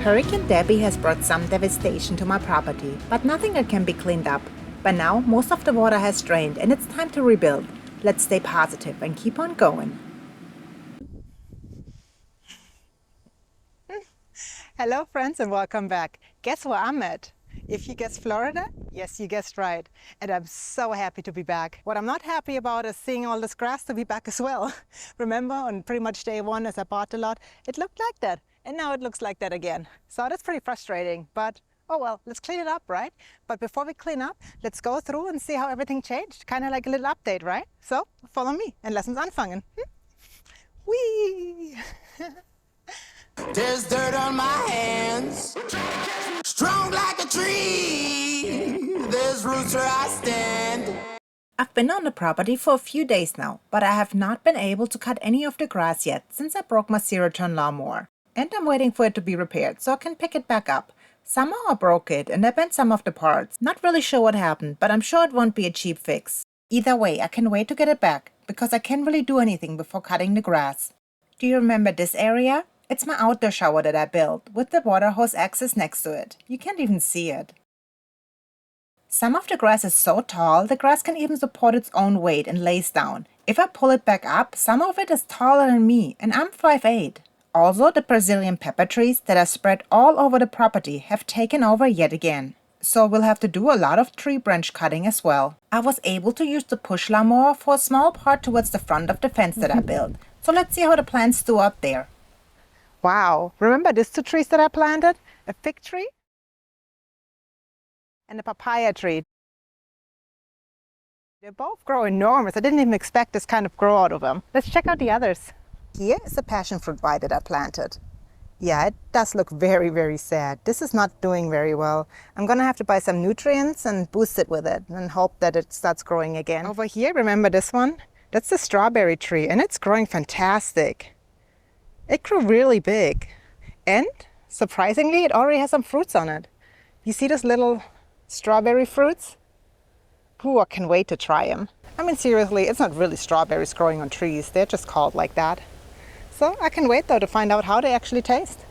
Hurricane Debby has brought some devastation to my property, but nothing that can be cleaned up. By now, most of the water has drained and it's time to rebuild. Let's stay positive and keep on going. Hello friends and welcome back. Guess where I'm at? If you guessed Florida, yes, you guessed right. And I'm so happy to be back. What I'm not happy about is seeing all this grass to be back as well. Remember on pretty much day one as I bought the lot, it looked like that. And now it looks like that again. So that's pretty frustrating, but oh well, let's clean it up, right? But before we clean up, let's go through and see how everything changed. Kind of like a little update, right? So follow me and lessons anfangen. Whee! There's dirt on my hands, strong like a tree. There's roots where I stand. I've been on the property for a few days now, but I have not been able to cut any of the grass yet since I broke my zero-turn lawnmower. And I'm waiting for it to be repaired so I can pick it back up. Somehow I broke it and I bent some of the parts. Not really sure what happened, but I'm sure it won't be a cheap fix. Either way, I can wait to get it back because I can't really do anything before cutting the grass. Do you remember this area? It's my outdoor shower that I built, with the water hose access next to it. You can't even see it. Some of the grass is so tall, the grass can even support its own weight and lays down. If I pull it back up, some of it is taller than me, and I'm 5'8". Also, the Brazilian pepper trees that are spread all over the property have taken over yet again. So we'll have to do a lot of tree branch cutting as well. I was able to use the push lawnmower for a small part towards the front of the fence that I built. So let's see how the plants do up there. Wow, remember these two trees that I planted? A fig tree and a papaya tree. They both grow enormous. I didn't even expect this kind of grow out of them. Let's check out the others. Here is a passion fruit vine that I planted. Yeah, it does look very, very sad. This is not doing very well. I'm gonna have to buy some nutrients and boost it with it and hope that it starts growing again. Over here, remember this one? That's the strawberry tree and it's growing fantastic. It grew really big, and surprisingly, it already has some fruits on it. You see those little strawberry fruits? Ooh, I can wait to try them. I mean, seriously, it's not really strawberries growing on trees. They're just called like that. So I can wait though to find out how they actually taste.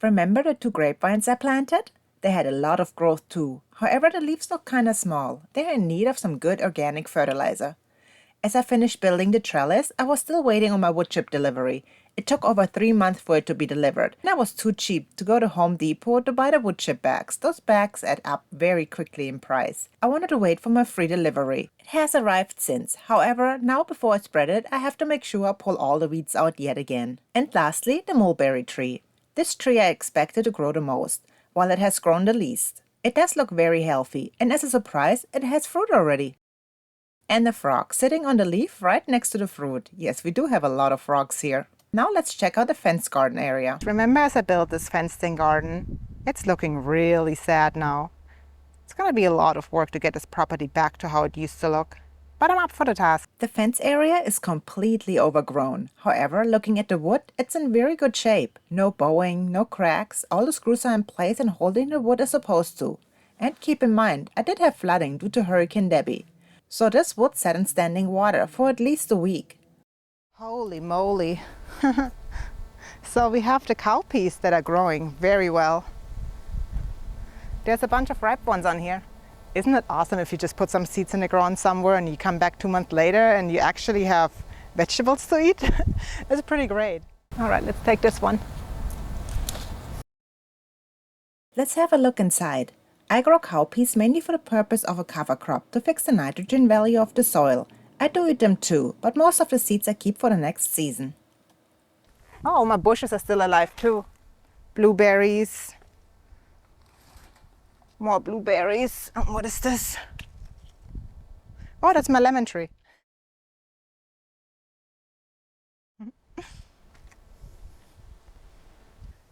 Remember the two grapevines I planted? They had a lot of growth too. However, the leaves look kind of small. They're in need of some good organic fertilizer. As I finished building the trellis, I was still waiting on my wood chip delivery. It took over 3 months for it to be delivered, and I was too cheap to go to Home Depot to buy the wood chip bags. Those bags add up very quickly in price. I wanted to wait for my free delivery. It has arrived since. However, now before I spread it, I have to make sure I pull all the weeds out yet again. And lastly, the mulberry tree. This tree I expected to grow the most, while it has grown the least. It does look very healthy, and as a surprise, it has fruit already. And the frog sitting on the leaf right next to the fruit. Yes, we do have a lot of frogs here. Now let's check out the fence garden area. Remember as I built this fenced-in garden? It's looking really sad now. It's gonna be a lot of work to get this property back to how it used to look. But I'm up for the task. The fence area is completely overgrown. However, looking at the wood, it's in very good shape. No bowing, no cracks. All the screws are in place and holding the wood as supposed to. And keep in mind, I did have flooding due to Hurricane Debby. So this wood sat in standing water for at least a week. Holy moly. So we have the cowpeas that are growing very well. There's a bunch of ripe ones on here. Isn't it awesome if you just put some seeds in the ground somewhere and you come back 2 months later and you actually have vegetables to eat? It's pretty great. All right, let's take this one. Let's have a look inside. I grow cowpeas mainly for the purpose of a cover crop to fix the nitrogen value of the soil. I do eat them too, but most of the seeds I keep for the next season. Oh, my bushes are still alive too. Blueberries. More blueberries. Oh, what is this? Oh, that's my lemon tree.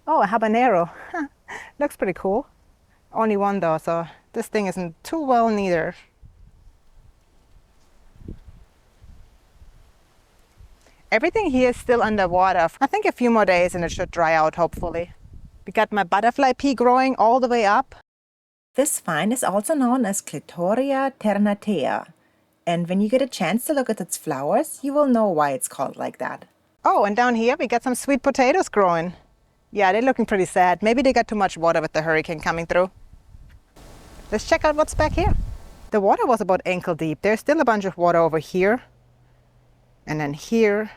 Oh, a habanero. Looks pretty cool. Only one though, so this thing isn't too well neither. Everything here is still underwater. I think a few more days and it should dry out, hopefully. We got my butterfly pea growing all the way up. This vine is also known as Clitoria ternatea. And when you get a chance to look at its flowers, you will know why it's called like that. Oh, and down here we got some sweet potatoes growing. Yeah, they're looking pretty sad. Maybe they got too much water with the hurricane coming through. Let's check out what's back here. The water was about ankle deep. There's still a bunch of water over here and then here,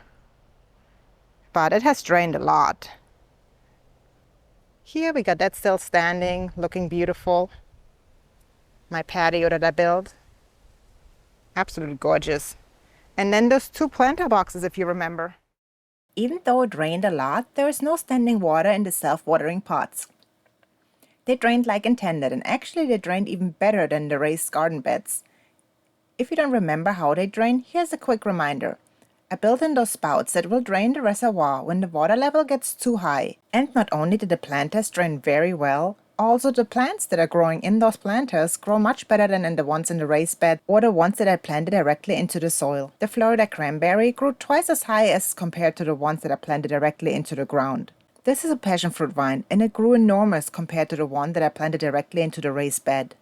but it has drained a lot. Here we got that still standing, looking beautiful. My patio that I built. Absolutely gorgeous. And then those two planter boxes, if you remember. Even though it rained a lot, there is no standing water in the self-watering pots. They drained like intended, and actually they drained even better than the raised garden beds. If you don't remember how they drain, here's a quick reminder. I built in those spouts that will drain the reservoir when the water level gets too high. And not only did the planters drain very well, also the plants that are growing in those planters grow much better than in the ones in the raised bed or the ones that I planted directly into the soil. The Florida cranberry grew twice as high as compared to the ones that I planted directly into the ground. This is a passion fruit vine, and it grew enormous compared to the one that I planted directly into the raised bed.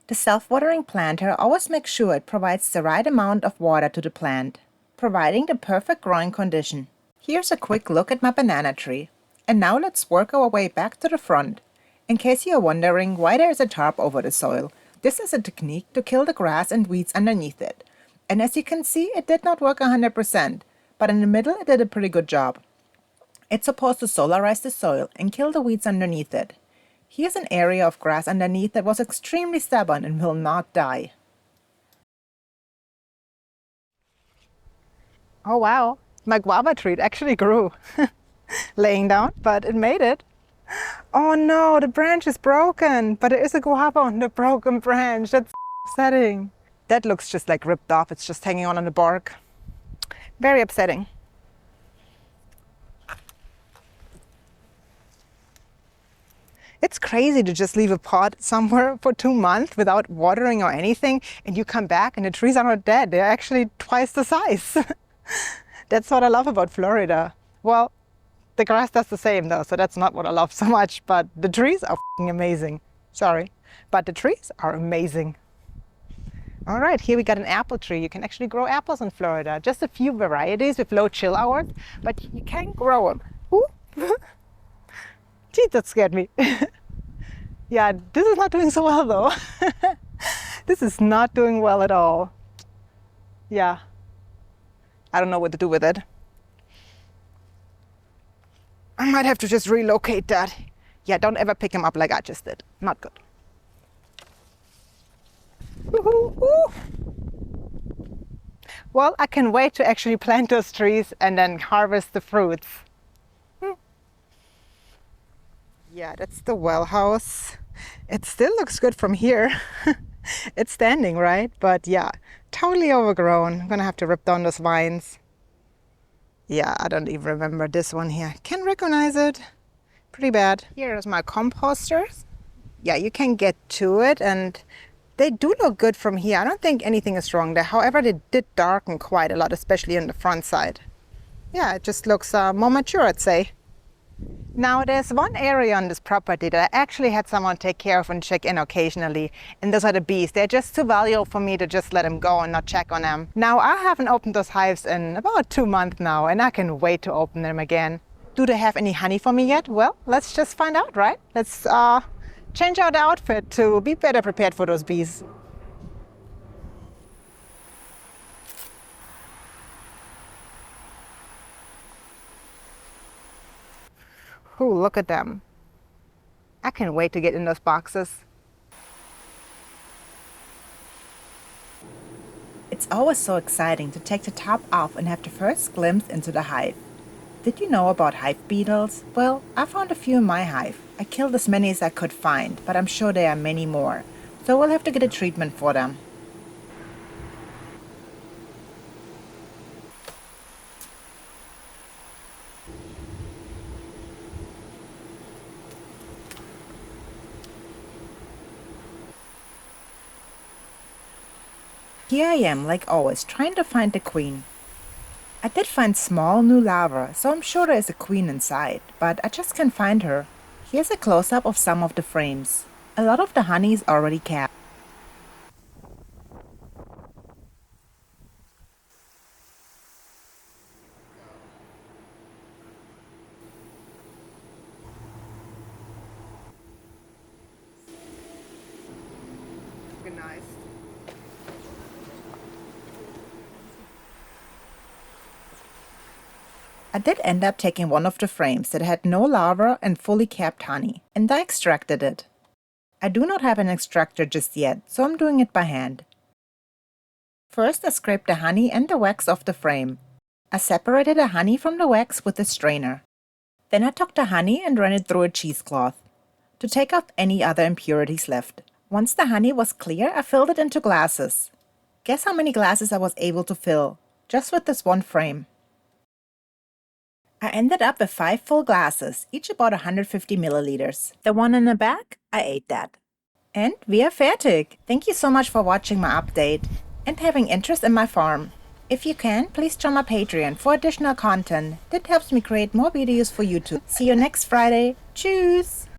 The self-watering planter always makes sure it provides the right amount of water to the plant, providing the perfect growing condition. Here's a quick look at my banana tree. And now let's work our way back to the front. In case you're wondering why there is a tarp over the soil, this is a technique to kill the grass and weeds underneath it. And as you can see, it did not work 100%, but in the middle it did a pretty good job. It's supposed to solarize the soil and kill the weeds underneath it. Here's an area of grass underneath that was extremely stubborn and will not die. Oh wow, my guava tree actually grew. Laying down, but it made it. Oh no, the branch is broken, but there is a guava on the broken branch. That's upsetting. That looks just like ripped off. It's just hanging on the bark. Very upsetting. It's crazy to just leave a pot somewhere for 2 months without watering or anything, and you come back and the trees are not dead. They're actually twice the size. That's what I love about Florida. Well, the grass does the same though, so that's not what I love so much, but the trees are amazing. Sorry, but the trees are amazing. All right, here we got an apple tree. You can actually grow apples in Florida. Just a few varieties with low chill hours, but you can grow them. Ooh. Gee, that scared me. Yeah, this is not doing so well though. This is not doing well at all. Yeah, I don't know what to do with it. I might have to just relocate that. Yeah, don't ever pick him up like I just did. Not good. Woo-hoo-hoo. Well, I can wait to actually plant those trees and then harvest the fruits. Yeah, that's the well house. It still looks good from here. It's standing, right? But yeah, totally overgrown. I'm gonna have to rip down those vines. Yeah, I don't even remember this one here. Can't recognize it. Pretty bad. Here is my composters. Yeah, you can get to it and they do look good from here. I don't think anything is wrong there. However, they did darken quite a lot, especially on the front side. Yeah, it just looks more mature, I'd say. Now, there's one area on this property that I actually had someone take care of and check in occasionally, and those are the bees. They're just too valuable for me to just let them go and not check on them. Now, I haven't opened those hives in about 2 months now, and I can wait to open them again. Do they have any honey for me yet? Well, let's just find out, right? Let's change out the outfit to be better prepared for those bees. Ooh, look at them. I can't wait to get in those boxes. It's always so exciting to take the top off and have the first glimpse into the hive. Did you know about hive beetles? Well, I found a few in my hive. I killed as many as I could find, but I'm sure there are many more. So we'll have to get a treatment for them. Here I am, like always, trying to find the queen. I did find small new larvae, so I'm sure there is a queen inside, but I just can't find her. Here's a close-up of some of the frames. A lot of the honey is already capped. nice. I did end up taking one of the frames that had no larva and fully capped honey, and I extracted it. I do not have an extractor just yet, so I'm doing it by hand. First, I scraped the honey and the wax off the frame. I separated the honey from the wax with a strainer. Then I took the honey and ran it through a cheesecloth to take off any other impurities left. Once the honey was clear, I filled it into glasses. Guess how many glasses I was able to fill, just with this one frame. I ended up with 5 full glasses, each about 150 milliliters. The one in the back, I ate that. And we are fertig! Thank you so much for watching my update and having interest in my farm. If you can, please join my Patreon for additional content that helps me create more videos for YouTube. See you next Friday. Tschüss!